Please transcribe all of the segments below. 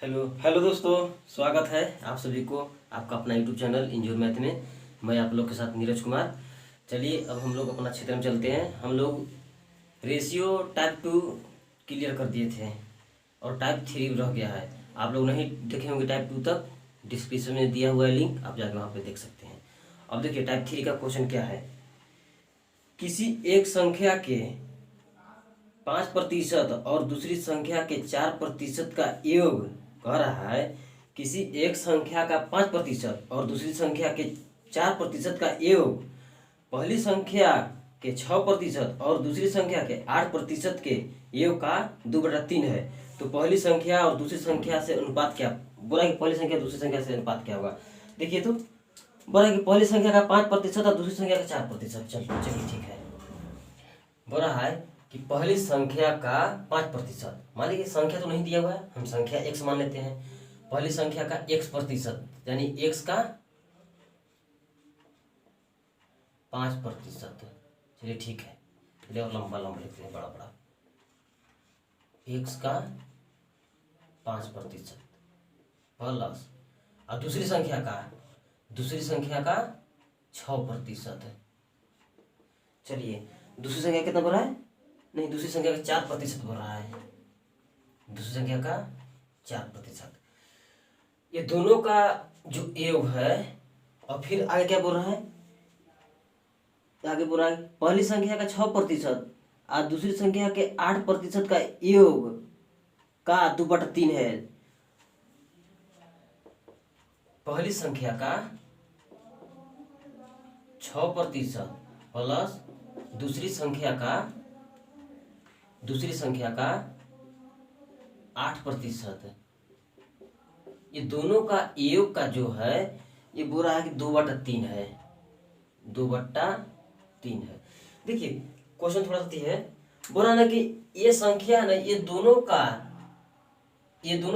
Hello hello दोस्तों, स्वागत है आप सभी को आपका अपना यूट्यूब चैनल इंजॉय मैथ में। मैं आप लोग के साथ नीरज कुमार। चलिए अब हम लोग अपना क्षेत्र में चलते हैं। हम लोग रेशियो टाइप 2 क्लियर कर दिए थे और टाइप 3 रह गया है। आप लोग नहीं देखे होंगे टाइप 2 तक, डिस्क्रिप्शन में दिया हुआ है लिंक, आप जाकर वहाँ पे देख सकते हैं। अब देखिए टाइप 3 का क्वेश्चन क्या है। किसी एक संख्या के 5% और दूसरी संख्या के 4% का योग कह रहा है। किसी एक संख्या का 5% और दूसरी संख्या के 4% का योग पहली संख्या के 6% और दूसरी संख्या के 8% के योग का 2/3 है। तो पहली संख्या और दूसरी संख्या से अनुपात क्या, बोला कि पहली संख्या दूसरी संख्या से अनुपात क्या होगा। देखिए तो बोला कि पहली संख्या का 5% और दूसरी संख्या का 4%। चलिए ठीक है। बोल रहा है कि पहली संख्या का 5%, मान लीजिए संख्या तो नहीं दिया हुआ है, हम संख्या x मान लेते हैं। पहली संख्या का x% यानी x का 5%। चलिए ठीक है, चलिए और लंबा लंबा लिखते हैं, बड़ा बड़ा। x का 5% प्लस और दूसरी संख्या का 6%। चलिए दूसरी संख्या कितना बोल रहा है, नहीं दूसरी संख्या का 4% बोल रहा है। दूसरी संख्या का 4%, ये दोनों का जो योग है। और फिर आगे क्या बोल रहा है, आगे बोल रहा है पहली संख्या का 6% और दूसरी संख्या के 8% का योग का 2/3 है। पहली संख्या का 6% प्लस दूसरी संख्या का 8%, ये दोनों का योग का जो है ये बोल रहा है कि 2/3 है। 2/3 है। देखिए क्वेश्चन थोड़ा सा है, बोल रहा ना कि ये संख्या है ना, ये दोनों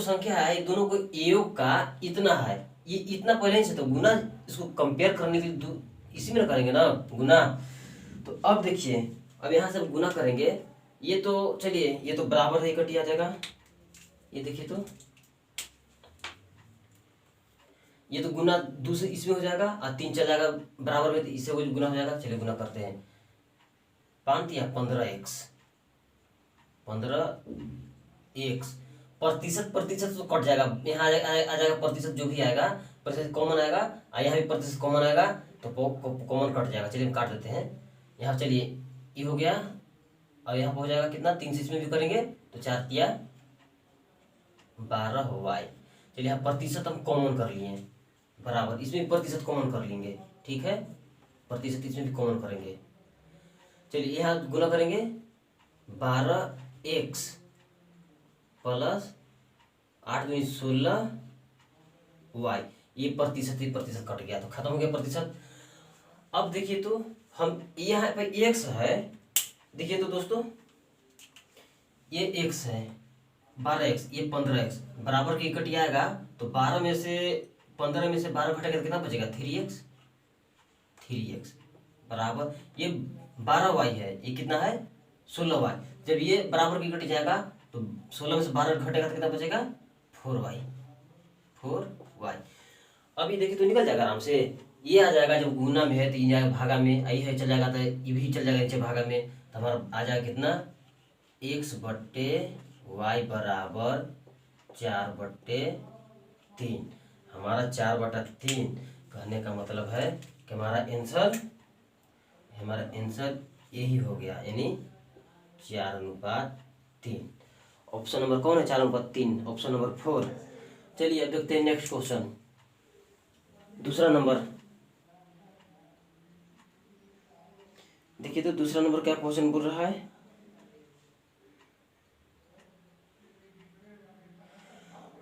संख्या है, ये दोनों को योग का इतना है। ये इतना पहले से तो गुना, इसको कंपेयर करने के लिए इसी में करेंगे ना गुना। तो अब देखिए अब यहाँ से गुना करेंगे, ये तो चलिए ये तो बराबर है, कट आ जाएगा। ये देखिए तो ये तो गुना दूसरे इसमें हो जाएगा और 3 चल जाएगा बराबर में, तो इससे वो गुना हो जाएगा। चलिए गुना करते हैं। 5 या 15x, 15x प्रतिशत तो कट जाएगा, यहाँ आ जाएगा प्रतिशत, जो भी आएगा प्रतिशत कॉमन आएगा और यहाँ भी प्रतिशत कॉमन आएगा, तो कॉमन कट जाएगा। चलिए हम काट देते हैं यहाँ। चलिए ये हो गया और यहाँ पर हो जाएगा कितना, 3 से इसमें भी करेंगे तो 4 या 12 y। चलिए यहाँ प्रतिशत हम कॉमन कर लिए बराबर, इसमें भी प्रतिशत कॉमन कर लेंगे, ठीक है। प्रतिशत इसमें भी कॉमन करेंगे। चलिए यहाँ गुना करेंगे 12x प्लस 8 दूनी 16 y। ये प्रतिशत कट गया तो खत्म हो गया प्रतिशत। अब देखिए तो हम यहाँ पे x है, देखिए तो दोस्तों ये x है 12x, ये 15x बराबर के कट आएगा। तो 15 में से 12 घटेगा तो कितना बचेगा, 3x बराबर ये 12y है, ये कितना है 16y। जब ये बराबर की कट जाएगा तो 16 में से 12 घटेगा तो कितना बचेगा, 4y। अब ये देखिए तो निकल जाएगा आराम से, ये आ जाएगा। जब गुना में है तो ये जाएगा भागा में, आई है चल जाएगा तो ये भी चल जाएगा नीचे भागा में, तो हमारा आ जाएगा कितना, x/y बराबर 4/3। हमारा 4/3 कहने का मतलब है कि हमारा आंसर यही हो गया, यानी 4/3। ऑप्शन नंबर कौन है, 4/3, ऑप्शन नंबर 4। चलिए अब देखते हैं नेक्स्ट क्वेश्चन, दूसरा नंबर। देखिए तो दूसरा नंबर क्या क्वेश्चन बोल रहा है।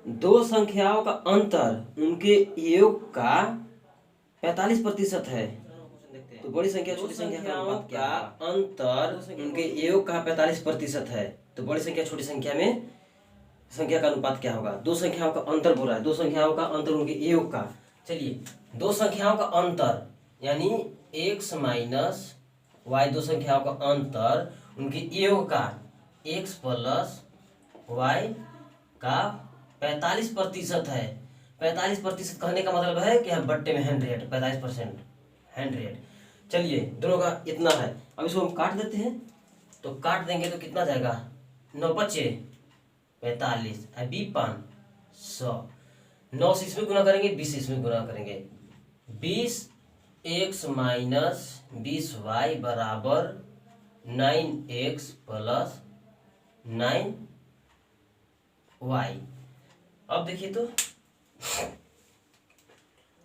दो संख्याओं का अंतर उनके योग का 45% है। तो बड़ी संख्या छोटी संख्या का अंतर उनके योग का 45% है। तो बड़ी संख्या छोटी संख्या में संख्या का अनुपात क्या होगा। दो संख्याओं का अंतर बोल रहा है, दो संख्याओं का अंतर उनके योग का। चलिए दो संख्याओं का अंतर यानी x माइनस y, दो संख्याओं का अंतर उनके योग का x प्लस y का 45% है। 45% कहने का मतलब है कि हम बट्टे में 100, 45%, 100। चलिए दोनों का इतना है। अब इसको हम काट देते हैं, तो काट देंगे तो कितना जाएगा, 9×5 = 45, 100। 9 से इसमें गुना करेंगे, 20 से इसमें गुना करेंगे। 20x - 20y बराबर 9x + 9y। अब देखिए तो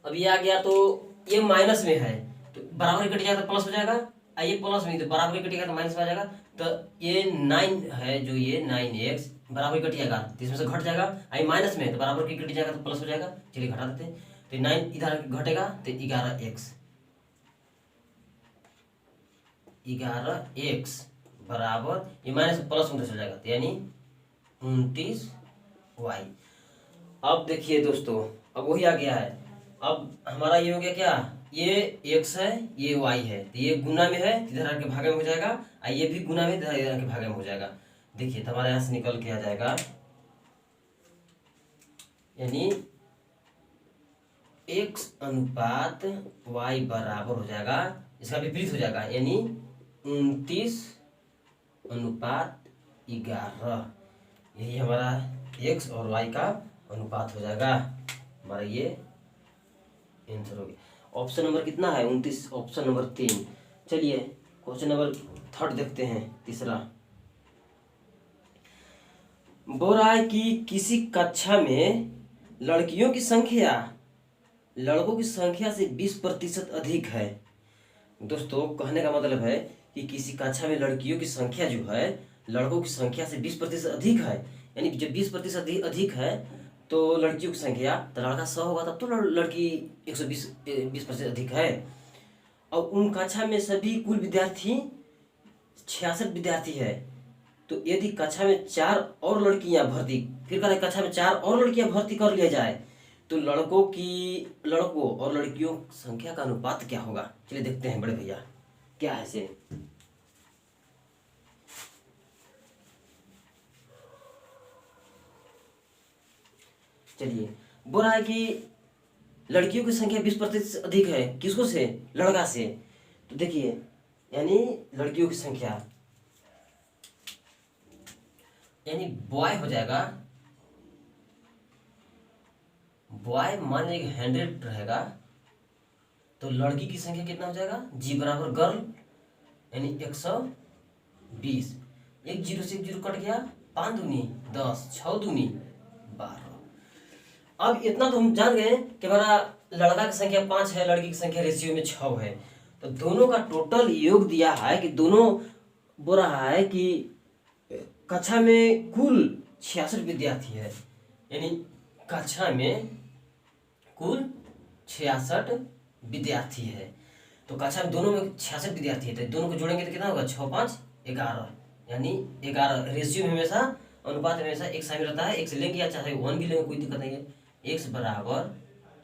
अब ये आ गया, तो ये माइनस में है तो बराबर कट जाएगा तो प्लस हो जाएगा। ये प्लस में तो बराबर कटिएगा तो माइनस में आ जाएगा। तो ये 9 है, जो ये 9x बराबर कट जाएगा तो इसमें से घट जाएगा। आई माइनस में तो बराबर की कट जाएगा तो प्लस हो जाएगा। चलिए घटा देते हैं, तो 9 इधर घटेगा तो 11x बराबर ये माइनस प्लस में चल जाएगा, तो यानी 29y। अब देखिए दोस्तों, अब वही आ गया है। अब हमारा ये हो गया क्या, ये x है, ये y है, तो ये गुना में है इधर आके भागे में हो जाएगा, और ये भी गुना में इधर आके भागे में हो जाएगा। देखिए तो हमारे यहाँ से निकल के आ जाएगा, यानी x अनुपात y बराबर हो जाएगा, इसका विपरीत हो जाएगा, यानी 29:11। यही हमारा x और y का अनुपात हो जाएगा। हमारा ये आंसर हो गया। ऑप्शन नंबर कितना है, 29, ऑप्शन नंबर 3। चलिए क्वेश्चन नंबर 3 देखते हैं, तीसरा। बोल रहा है कि किसी कक्षा में लड़कियों की संख्या लड़कों की संख्या से 20% अधिक है। दोस्तों कहने का मतलब है कि किसी कक्षा में लड़कियों की संख्या जो है लड़कों की संख्या से 20% अधिक है, यानी जब 20% अधिक है तो लड़कियों की संख्या, तो लड़का 100 होगा तब तो लड़की 20% अधिक है। और उन कक्षा में सभी कुल विद्यार्थी 66 विद्यार्थी है। तो यदि कक्षा में 4 और लड़कियां भर्ती, फिर कहते कक्षा में 4 और लड़कियां भर्ती कर लिया जाए तो लड़कों और लड़कियों संख्या का अनुपात क्या होगा। चलिए देखते हैं बड़े भैया क्या है से। चलिए बोल रहा है कि लड़कियों की संख्या 20% अधिक है, किसको से, लड़का से। तो देखिए यानी लड़कियों की संख्या यानी बॉय हो जाएगा, बॉय मान लीजिए 100 रहेगा, तो लड़की की संख्या कितना हो जाएगा, जी बराबर गर्ल, यानी 120। 1 0 से 1 0 कट गया, 5 दूनी 10, 6 दूनी 12। अब इतना तो हम जान गए कि हमारा लड़का की संख्या 5 है, लड़की की संख्या रेशियो में 6 है। तो दोनों का टोटल योग दिया है कि दोनों बोल रहा है कि कक्षा में कुल 66 विद्यार्थी है, यानी कक्षा में कुल 66 विद्यार्थी है। तो कक्षा में दोनों में 66 विद्यार्थी है, तो दोनों को जोड़ेंगे तो कितना होगा, 6 5 11, यानी 11। रेशियो में हमेशा, अनुपात में हमेशा एक शामिल रहता है, एक से लेंगे या चाहे 1 भी लेंगे कोई दिक्कत नहीं है। x बराबर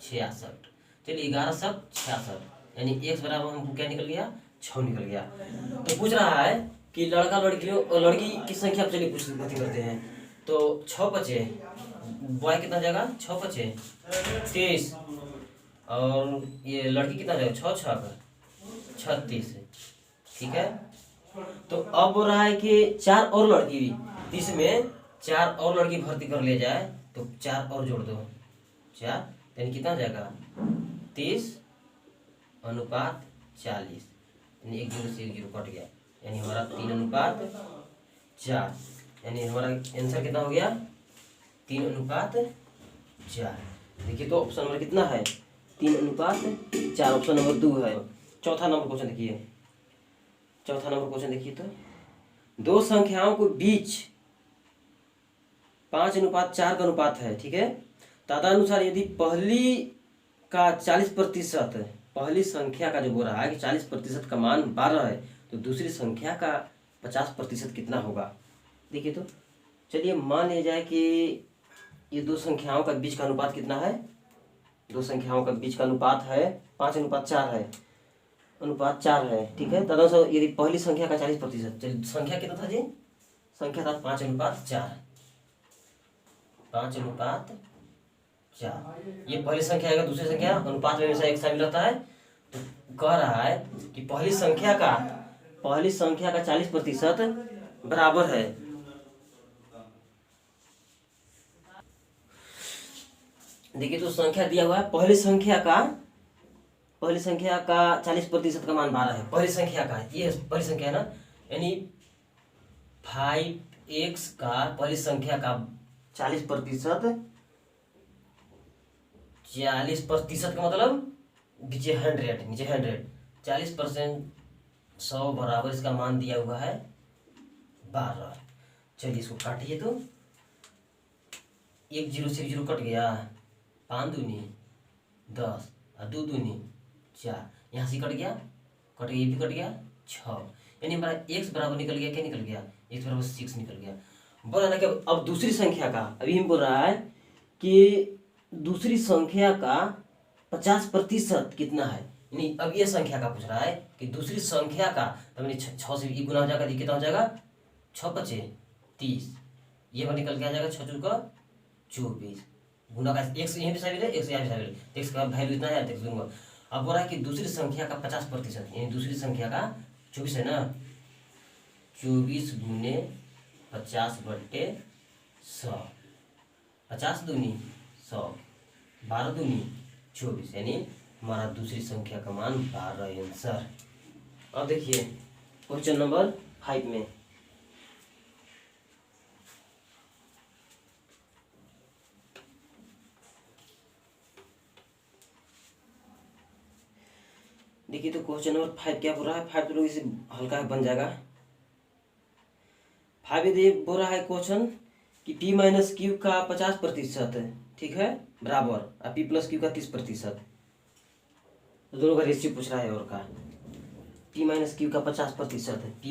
66। चलिए 11 सब 66, यानी x बराबर हमको क्या निकल गया, 6 निकल गया। तो पूछ रहा है कि लड़का लड़कियों और लड़की की संख्या, चलिए कुछ बातें करते हैं। तो 6 बचे, बॉय कितना जाएगा, 6 बचे 23, और ये लड़की कितना जाएगा, 6 6 36, ठीक है। तो अब बोल रहा है कि 4 और लड़की भी, तो इसमें 4 और लड़की भर्ती कर लिया जाए तो 4 और जोड़ दो, 4, यानी कितना जाएगा, 30:40, यानी 1 0 से 1 0 कट गया, यानी हमारा 3:4, यानी हमारा आंसर कितना हो गया, 3:4। देखिए तो ऑप्शन नंबर कितना है, 3:4, ऑप्शन नंबर 2 है। चौथा नंबर क्वेश्चन देखिए, चौथा नंबर क्वेश्चन देखिए तो, दो संख्याओं के बीच 5:4 का अनुपात है, ठीक है। तदनुसार यदि पहली का 40%, पहली संख्या का जो बोल रहा है कि 40% का मान 12 है, तो दूसरी संख्या का 50% कितना होगा। देखिए तो चलिए मान लिया जाए कि ये दो संख्याओं का बीच का अनुपात कितना है, दो संख्याओं का बीच का अनुपात है 5:4 है, अनुपात 4 है, ठीक है। तदनुसार यदि पहली संख्या का 40%, चलिए संख्या कितना था जी, संख्या था 5:4, 5:4। ये पहली संख्या आएगा, दूसरी संख्या अनुपात में हमेशा एक शामिल रहता है। तो कह रहा है कि पहली संख्या का 40% बराबर है। देखिए तो संख्या दिया हुआ है, पहली संख्या का 40% का मान 12 है। पहली संख्या का, ये पहली संख्या है ना, यानी 5x का पहली संख्या का 40% का मतलब नीचे 100 40%, 100 बराबर इसका मान दिया हुआ है 12। चलिए इसको काटिए तो 1 0 से 0 कट गया, 5 दूनी 10 और 2 दूनी 4, यहाँ से कट गया, ये भी कट गया 6, यानी हमारा x बराबर निकल गया, क्या निकल गया, x बराबर 6 निकल गया। बोल रहा है कि अब दूसरी संख्या का, अभी हम बोल रहा है कि दूसरी संख्या का 50% कितना है, यानी अब ये संख्या का पूछ रहा है कि दूसरी संख्या का, तो मैंने 6 से गुना हो जाएगा, कितना हो जाएगा 6 × 5 = 30, ये बार निकल के आ जाएगा 6 × 2 = 24, गुना का x यहीं भी शामिल है, x यहाँ भी शामिल है, x का वैल्यू इतना है, x दूंगा। अब बोल रहा है कि दूसरी संख्या का 50%, यानी दूसरी संख्या का 24 है ना, 24 × 50/100, 50 दूनी 100, 12 दूनी 24, यानी हमारा दूसरी संख्या का मान 12 आंसर। अब देखिए क्वेश्चन नंबर 5 में, देखिए तो क्वेश्चन नंबर 5 क्या बोल रहा है, 5 तो लोग इसे हल्का बन जाएगा। 5 यदि बोल रहा है क्वेश्चन कि p - q का 50%, ठीक है, बराबर, और p + q का 30%, तो दोनों का रेशियो पूछ रहा है। और का p - q का 50%, p -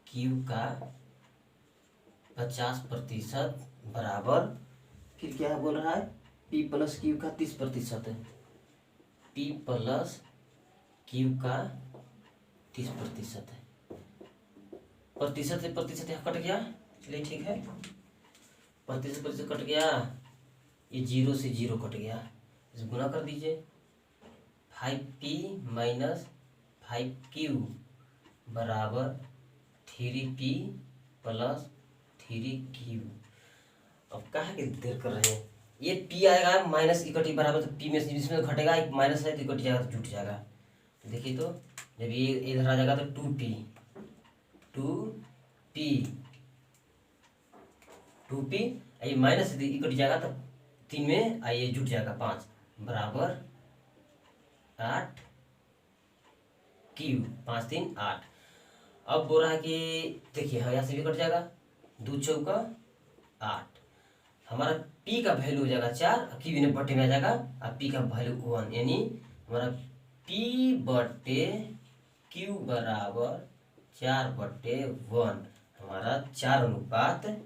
q का 50% बराबर, फिर क्या बोल रहा है, p + q का 30%, p + q का 30% है। प्रतिशत से प्रतिशत यहाँ कट गया, चलिए ठीक है, प्रतिशत कट गया, ये 0 से 0 कट गया, इसे गुना कर दीजिए, 5p - 5q बराबर 3p + 3q। अब कहाँ के देर कर रहे हैं, ये p आएगा माइनस इकट्ठी बराबर, तो p में से इसमें घटेगा, एक माइनस है तो इकट्ठी जाएगा, तो जुट जाएगा। देखिए तो जब ये इधर आ जाएगा तो 2p 2p, ये माइनस इकट जाएगा तो 3 में आइए जुट जाएगा 5 बराबर 8q, 5 3 8। अब बोल रहा है कि देखिए हाँ, यहाँ से भी कट जाएगा, 2 चौका 8, हमारा p का वैल्यू हो जाएगा 4, q ने बटे में आ जाएगा, और p का वैल्यू 1, यानी हमारा p/q बराबर 4/1, हमारा 4:1,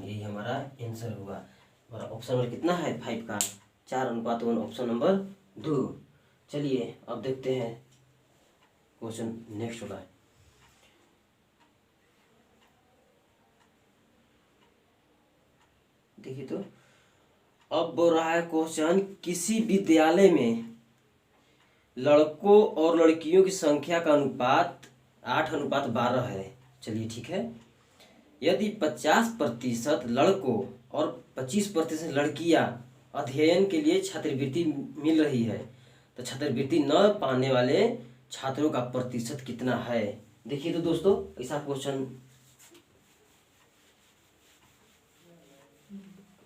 यही हमारा आंसर हुआ। हमारा ऑप्शन नंबर कितना है 5 का, 4:1, ऑप्शन नंबर 2। चलिए अब देखते हैं क्वेश्चन नेक्स्ट वाला है। देखिए तो अब बोल रहा है क्वेश्चन, किसी विद्यालय में लड़कों और लड़कियों की संख्या का अनुपात 8:12 है। चलिए ठीक है, यदि 50% लड़कों और 25% लड़कियां अध्ययन के लिए छात्रवृत्ति मिल रही है, तो छात्रवृत्ति न पाने वाले छात्रों का प्रतिशत कितना है। देखिए तो दोस्तों, ऐसा क्वेश्चन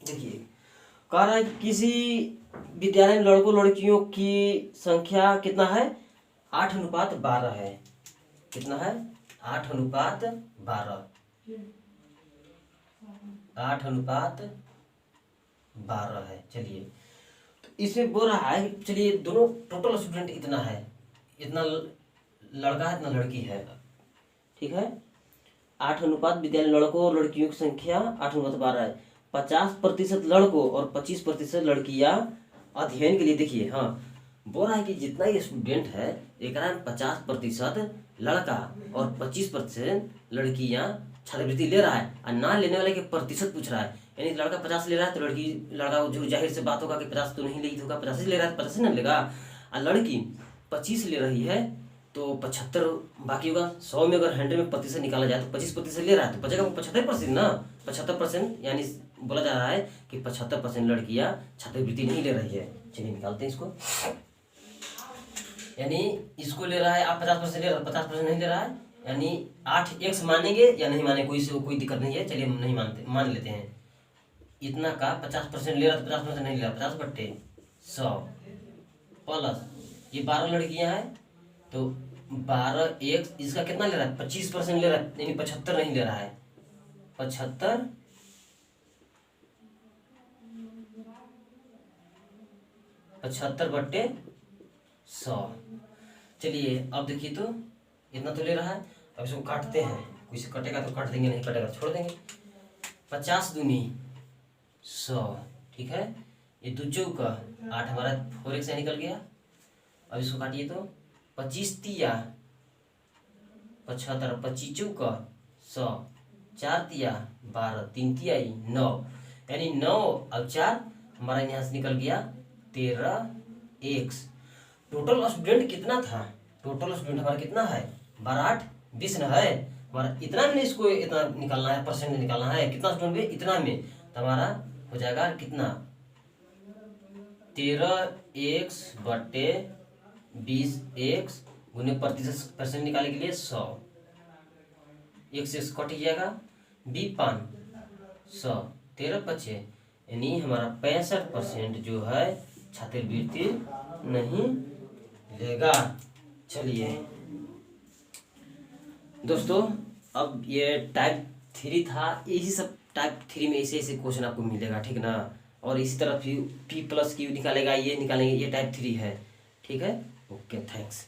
देखिए, कह रहा है कि किसी विद्यालय में लड़कों लड़कियों की संख्या कितना है, 8:12 है। कितना है, 8:12, 8:12 है। चलिए तो इसमें बोल रहा है, चलिए दोनों टोटल स्टूडेंट इतना है, इतना लड़का है, इतना लड़की है, ठीक है। 8 अनुपात विद्यालय लड़कों और लड़कियों की संख्या 8:12 है। 50% लड़कों और 25% लड़कियां अध्ययन के लिए, देखिए हाँ, बोल रहा है कि जितना ये स्टूडेंट है, एक 50% लड़का और 25% लड़कियां छात्रवृत्ति ले रहा है, और ना लेने वाले के प्रतिशत पूछ रहा है। यानी लड़का 50 ले रहा है तो लड़का जो जाहिर से बात होगा कि 50 तो नहीं लेगी, होगा 85 ले रहा है तो 85 ना लेगा। और लड़की 25 ले रही है तो 75 बाकी होगा। 100 में अगर 100 में प्रतिशत निकाला जाए तो 25% ले रहा है तो बचेगा 75% ना। 75% यानी बोला जा रहा है कि 75% लड़कियां छात्रवृत्ति नहीं ले रही है। चलिए निकालते हैं इसको। यानी इसको ले रहा है, आप 50% ले रहा है, 50% नहीं ले रहा है, यानी 8x मानेंगे या नहीं माने, कोई दिक्कत नहीं है। चलिए हम नहीं मानते, मान लेते हैं। इतना का 50% ले रहा है तो 50% नहीं ले रहा, 50/100 प्लस ये 12 लड़कियां हैं तो 12x इसका कितना ले रहा है, 25% ले रहा है, यानी 75 नहीं ले रहा है, 75/100। चलिए अब देखिए तो इतना तो ले रहा है। अब इसको काटते हैं, कोई से कटेगा तो काट देंगे, नहीं कटेगा तो छोड़ देंगे। 50 दूनी 100, ठीक है। ये 2 चौका 8 हमारा 4x से निकल गया। अब इसको काटिए तो 25 तिया 75, 25 चौका 100, 4 तिया 12, 3 तिया 9, यानी 9 और 4 हमारा यहाँ से निकल गया 13x। टोटल स्टूडेंट कितना था, टोटल स्टूडेंट हमारा कितना है, 12 8 20 ना है हमारा। इतना में इसको इतना निकालना है, परसेंट निकालना है, कितना स्टूडेंट में इतना में, तो हमारा हो जाएगा कितना, 13x/20x गुने प्रतिशत परसेंट निकालने के लिए 100, एक से कट जाएगा, 100 13×5 यानी हमारा 65% जो है छात्रवृत्ति नहीं लेगा। चलिए दोस्तों, अब ये टाइप 3 था। यही सब टाइप 3 में ऐसे ऐसे क्वेश्चन आपको मिलेगा, ठीक ना। और इसी तरह P+Q निकालेगा, ये निकालेंगे, ये टाइप 3 है, ठीक है। Okay, thanks.